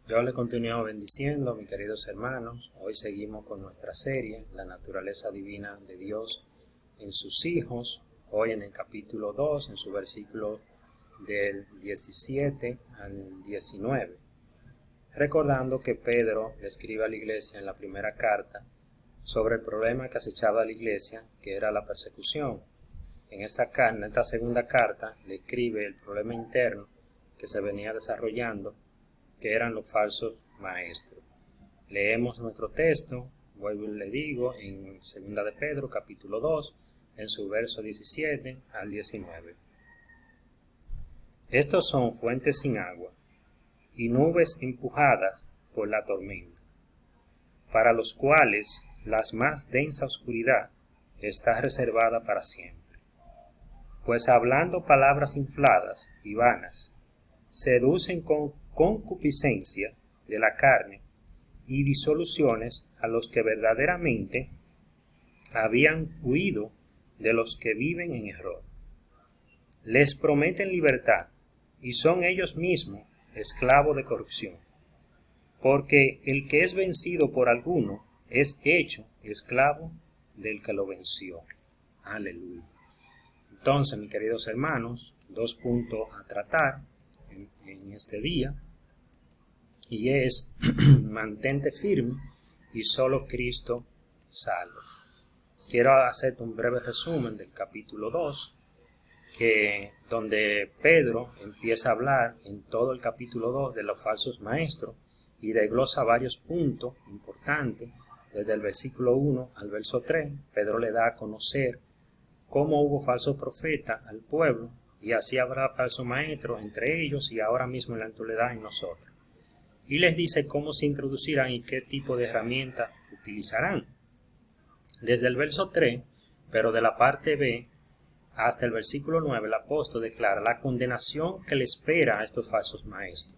Yo les continúo bendiciendo, mis queridos hermanos. Hoy seguimos con nuestra serie, La naturaleza divina de Dios en sus hijos. Hoy en el capítulo 2, en su versículo del 17 al 19. Recordando que Pedro le escribe a la iglesia en la primera carta sobre el problema que acechaba a la iglesia, que era la persecución. En esta segunda carta le escribe el problema interno que se venía desarrollando, que eran los falsos maestros. Leemos nuestro texto, vuelvo y le digo, en 2 de Pedro, capítulo 2, en su verso 17 al 19. Estos son fuentes sin agua y nubes empujadas por la tormenta, para los cuales la más densa oscuridad está reservada para siempre. Pues hablando palabras infladas y vanas, seducen con concupiscencia de la carne y disoluciones a los que verdaderamente habían huido de los que viven en error. Les prometen libertad y son ellos mismos esclavos de corrupción, porque el que es vencido por alguno es hecho esclavo del que lo venció. Aleluya. Entonces, mis queridos hermanos, 2 puntos a tratar en este día, y es mantente firme y solo Cristo salva. Quiero hacerte un breve resumen del capítulo 2, donde Pedro empieza a hablar en todo el capítulo 2 de los falsos maestros y desglosa varios puntos importantes. Desde el versículo 1 al verso 3, Pedro le da a conocer cómo hubo falsos profetas al pueblo, y así habrá falsos maestros entre ellos y ahora mismo en la actualidad en nosotros. Y les dice cómo se introducirán y qué tipo de herramientas utilizarán. Desde el verso 3, pero de la parte B, hasta el versículo 9, el apóstol declara la condenación que le espera a estos falsos maestros,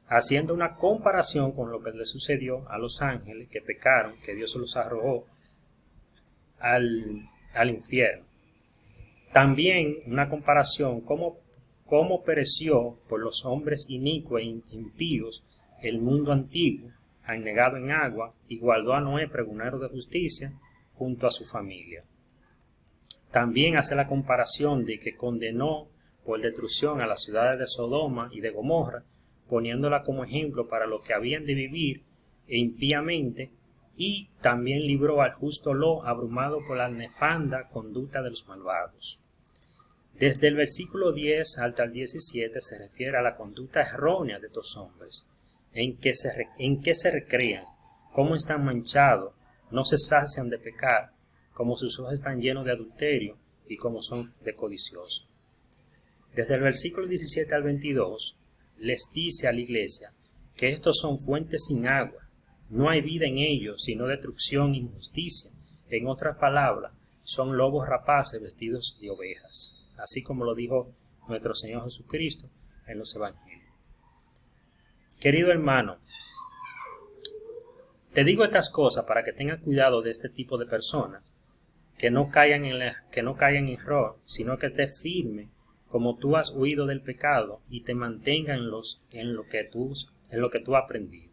haciendo una comparación con lo que le sucedió a los ángeles que pecaron, que Dios los arrojó al infierno. También una comparación cómo pereció por los hombres inicuos e impíos el mundo antiguo, anegado en agua, y guardó a Noé pregonero de justicia junto a su familia. También hace la comparación de que condenó por destrucción a las ciudades de Sodoma y de Gomorra, poniéndola como ejemplo para los que habían de vivir impíamente, y también libró al justo Lot abrumado por la nefanda conducta de los malvados. Desde el versículo 10 hasta el 17 se refiere a la conducta errónea de estos hombres, en que se recrean, cómo están manchados, no se sacian de pecar, cómo sus ojos están llenos de adulterio y cómo son de codiciosos. Desde el versículo 17 al 22 les dice a la iglesia que estos son fuentes sin agua, no hay vida en ellos, sino destrucción e injusticia. En otras palabras, son lobos rapaces vestidos de ovejas, así como lo dijo nuestro Señor Jesucristo en los evangelios. Querido hermano, te digo estas cosas para que tengas cuidado de este tipo de personas, que no caigan en error, sino que estés firme como tú has huido del pecado y te mantengan en lo que tú has aprendido.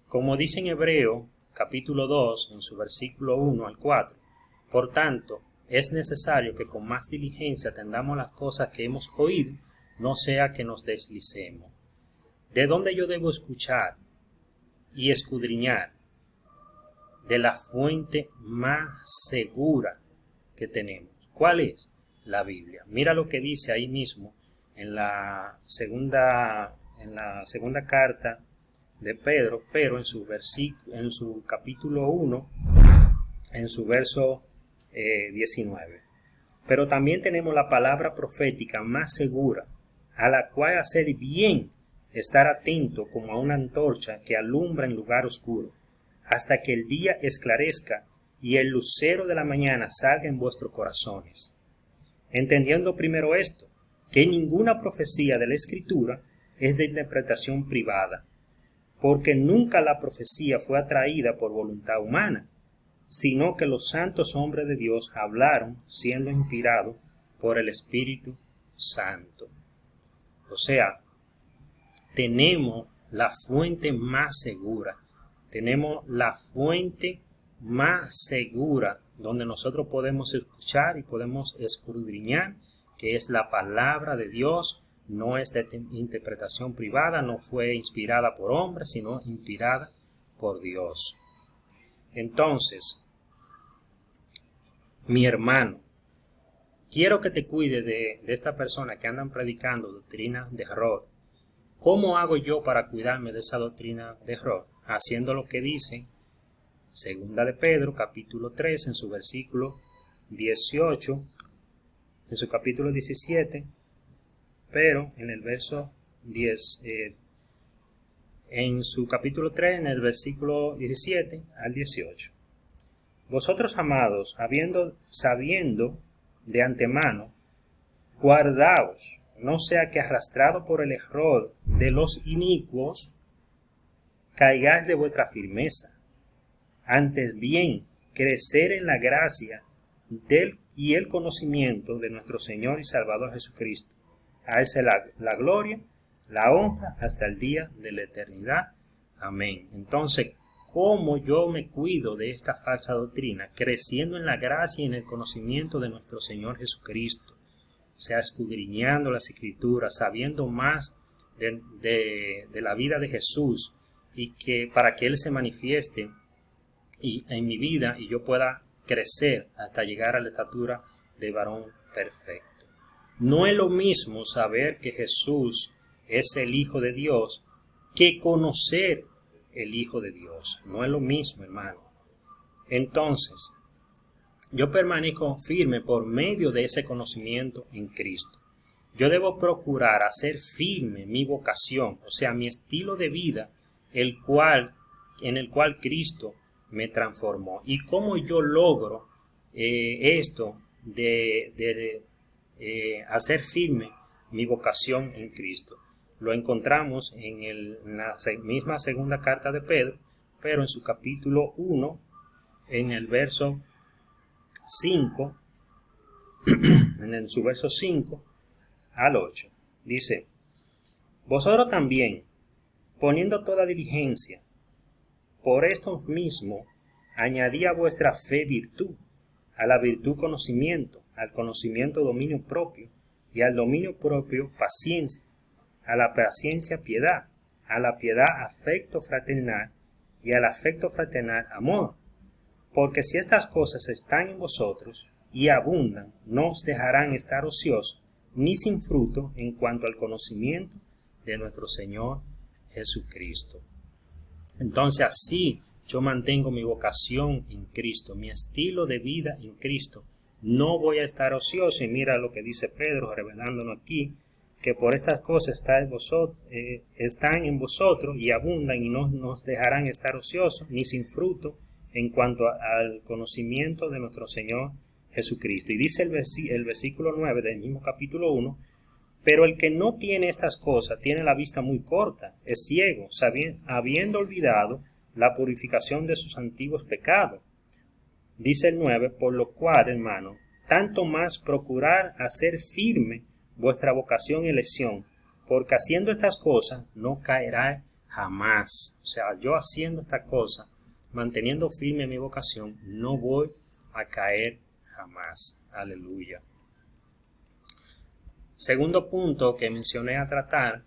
Como dice en Hebreo, capítulo 2, en su versículo 1 al 4, por tanto, es necesario que con más diligencia atendamos las cosas que hemos oído, no sea que nos deslicemos. ¿De dónde yo debo escuchar y escudriñar? De la fuente más segura que tenemos. ¿Cuál es? La Biblia. Mira lo que dice ahí mismo en la segunda carta de Pedro, pero en su capítulo 1, en su verso 19. Pero también tenemos la palabra profética más segura, a la cual hacer bien estar atento como a una antorcha que alumbra en lugar oscuro, hasta que el día esclarezca y el lucero de la mañana salga en vuestros corazones. Entendiendo primero esto, que ninguna profecía de la Escritura es de interpretación privada, porque nunca la profecía fue atraída por voluntad humana, sino que los santos hombres de Dios hablaron siendo inspirados por el Espíritu Santo. O sea, tenemos la fuente más segura. Tenemos la fuente más segura donde nosotros podemos escuchar y podemos escudriñar, que es la palabra de Dios. No es de interpretación privada, no fue inspirada por hombres, sino inspirada por Dios. Entonces, mi hermano, quiero que te cuides de esta persona que andan predicando doctrina de error. ¿Cómo hago yo para cuidarme de esa doctrina de error? Haciendo lo que dice Segunda de Pedro, capítulo 3, en su versículo 18, en su capítulo 17, pero en el verso 10, en su capítulo 3, en el versículo 17 al 18. Vosotros, amados, sabiendo de antemano, guardaos, no sea que arrastrado por el error de los inicuos, caigáis de vuestra firmeza. Antes bien, crecer en la gracia y el conocimiento de nuestro Señor y Salvador Jesucristo. A Él sea la gloria, la honra, hasta el día de la eternidad. Amén. Entonces, ¿cómo yo me cuido de esta falsa doctrina? Creciendo en la gracia y en el conocimiento de nuestro Señor Jesucristo. O sea, escudriñando las Escrituras, sabiendo más de la vida de Jesús, y que para que Él se manifieste en mi vida y yo pueda crecer hasta llegar a la estatura de varón perfecto. No es lo mismo saber que Jesús es el Hijo de Dios que conocer el Hijo de Dios. No es lo mismo, hermano. Entonces, yo permanezco firme por medio de ese conocimiento en Cristo. Yo debo procurar hacer firme mi vocación, o sea, mi estilo de vida, en el cual Cristo me transformó. ¿Y cómo yo logro esto de hacer firme mi vocación en Cristo? Lo encontramos en la misma segunda carta de Pedro, pero en su capítulo 1, en el verso 5, en su verso 5 al 8, dice: vosotros también, poniendo toda diligencia, por esto mismo, añadí a vuestra fe virtud, a la virtud conocimiento, al conocimiento dominio propio, y al dominio propio paciencia, a la paciencia piedad, a la piedad afecto fraternal, y al afecto fraternal amor. Porque si estas cosas están en vosotros y abundan, no os dejarán estar ociosos ni sin fruto en cuanto al conocimiento de nuestro Señor Jesucristo. Entonces así yo mantengo mi vocación en Cristo, mi estilo de vida en Cristo. No voy a estar ocioso, y mira lo que dice Pedro revelándonos aquí, que por estas cosas están en vosotros y abundan, y no nos dejarán estar ociosos ni sin fruto en cuanto al conocimiento de nuestro Señor Jesucristo. Y dice el versículo 9 del mismo capítulo 1, pero el que no tiene estas cosas tiene la vista muy corta, es ciego, habiendo olvidado la purificación de sus antiguos pecados. Dice el 9, por lo cual, hermano, tanto más procurar hacer firme vuestra vocación y elección, porque haciendo estas cosas no caerá jamás. O sea, yo haciendo esta cosa, manteniendo firme mi vocación, no voy a caer jamás. Aleluya. Segundo punto que mencioné a tratar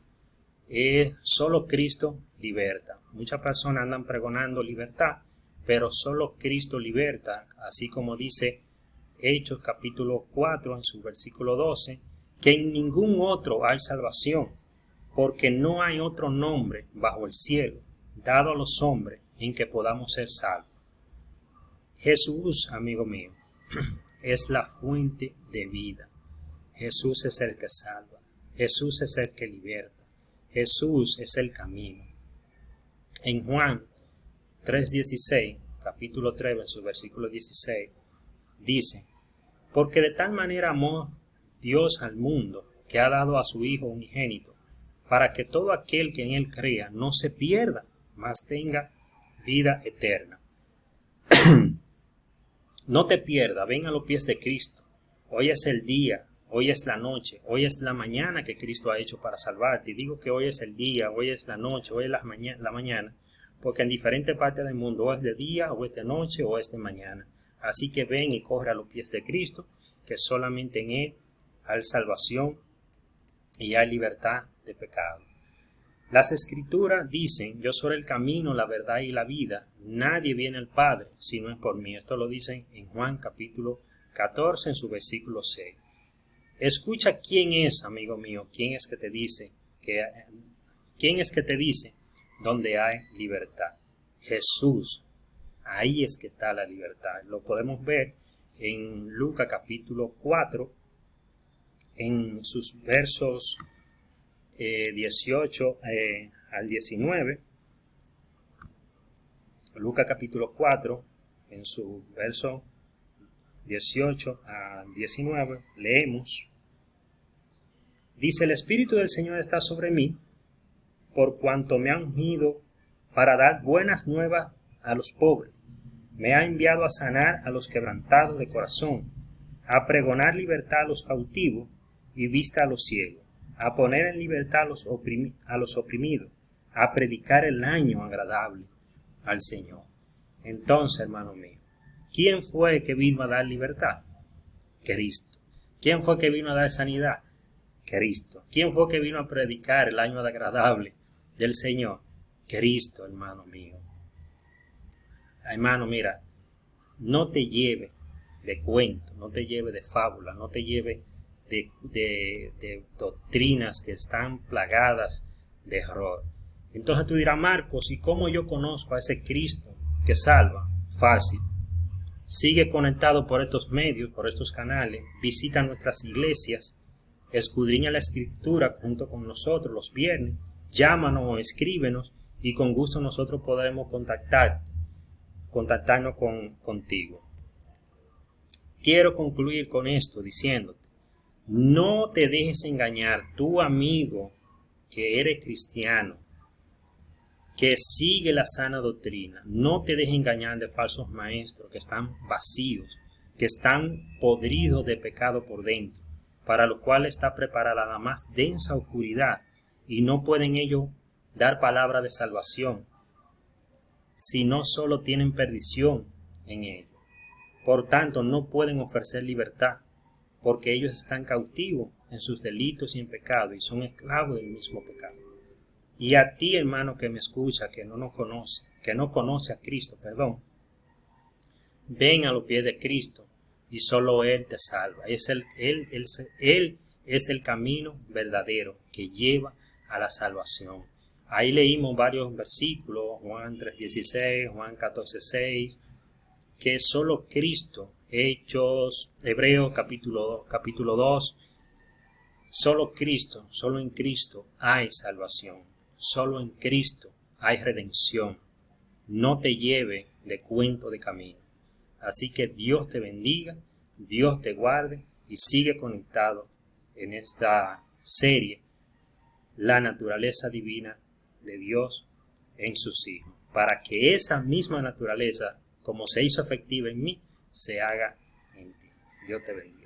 es: solo Cristo liberta. Muchas personas andan pregonando libertad, pero solo Cristo liberta, así como dice Hechos capítulo 4 en su versículo 12, que en ningún otro hay salvación, porque no hay otro nombre bajo el cielo dado a los hombres en que podamos ser salvos. Jesús, amigo mío, es la fuente de vida. Jesús es el que salva. Jesús es el que liberta. Jesús es el camino. En Juan 3:16, capítulo 3, en su versículo 16, dice: porque de tal manera amó Dios al mundo, que ha dado a su Hijo unigénito, para que todo aquel que en Él crea no se pierda, mas tenga vida eterna. No te pierdas, ven a los pies de Cristo. Hoy es el día hoy es la noche, hoy es la mañana que Cristo ha hecho para salvarte. Y digo que hoy es el día, hoy es la noche, hoy es la mañana, porque en diferentes partes del mundo o es de día, o es de noche, o es de mañana. Así que ven y corre a los pies de Cristo, que solamente en Él hay salvación y hay libertad de pecado. Las Escrituras dicen: yo soy el camino, la verdad y la vida. Nadie viene al Padre si no es por mí. Esto lo dicen en Juan capítulo 14 en su versículo 6. Escucha quién es, amigo mío, quién es que te dice donde hay libertad. Jesús. Ahí es que está la libertad. Lo podemos ver en Lucas capítulo 4, en sus versos 18 al 19. Lucas capítulo 4, en su verso 18 al 19, leemos. Dice: el Espíritu del Señor está sobre mí, por cuanto me ha ungido para dar buenas nuevas a los pobres. Me ha enviado a sanar a los quebrantados de corazón, a pregonar libertad a los cautivos y vista a los ciegos, a poner en libertad a los oprimidos, a predicar el año agradable al Señor. Entonces, hermano mío, ¿quién fue que vino a dar libertad? Cristo. ¿Quién fue que vino a dar sanidad? Cristo. ¿Quién fue que vino a predicar el año agradable del Señor? Cristo, hermano mío. Hermano, mira, no te lleve de cuento, no te lleve de fábula, no te lleve de doctrinas que están plagadas de error. Entonces tú dirás: Marcos, ¿y cómo yo conozco a ese Cristo que salva? Fácil. Sigue conectado por estos medios, por estos canales, visita nuestras iglesias, escudriña la Escritura junto con nosotros los viernes, llámanos o escríbenos y con gusto nosotros podremos contactarnos contigo. Quiero concluir con esto diciéndote: no te dejes engañar, tu amigo que eres cristiano, que sigue la sana doctrina. No te dejes engañar de falsos maestros que están vacíos, que están podridos de pecado por dentro, para los cuales está preparada la más densa oscuridad, y no pueden ellos dar palabra de salvación, sino solo tienen perdición en ellos. Por tanto, no pueden ofrecer libertad, porque ellos están cautivos en sus delitos y en pecado, y son esclavos del mismo pecado. Y a ti, hermano, que me escucha, que no conoce a Cristo, ven a los pies de Cristo, y solo Él te salva. Él es el camino verdadero que lleva a la salvación. Ahí leímos varios versículos, Juan 3:16, Juan 14:6, que solo Cristo, Hebreos capítulo 2, solo Cristo, solo en Cristo hay salvación, solo en Cristo hay redención. No te lleve de cuento de camino. Así que Dios te bendiga, Dios te guarde y sigue conectado en esta serie, la naturaleza divina de Dios en sus hijos, para que esa misma naturaleza, como se hizo efectiva en mí, se haga en ti. Dios te bendiga.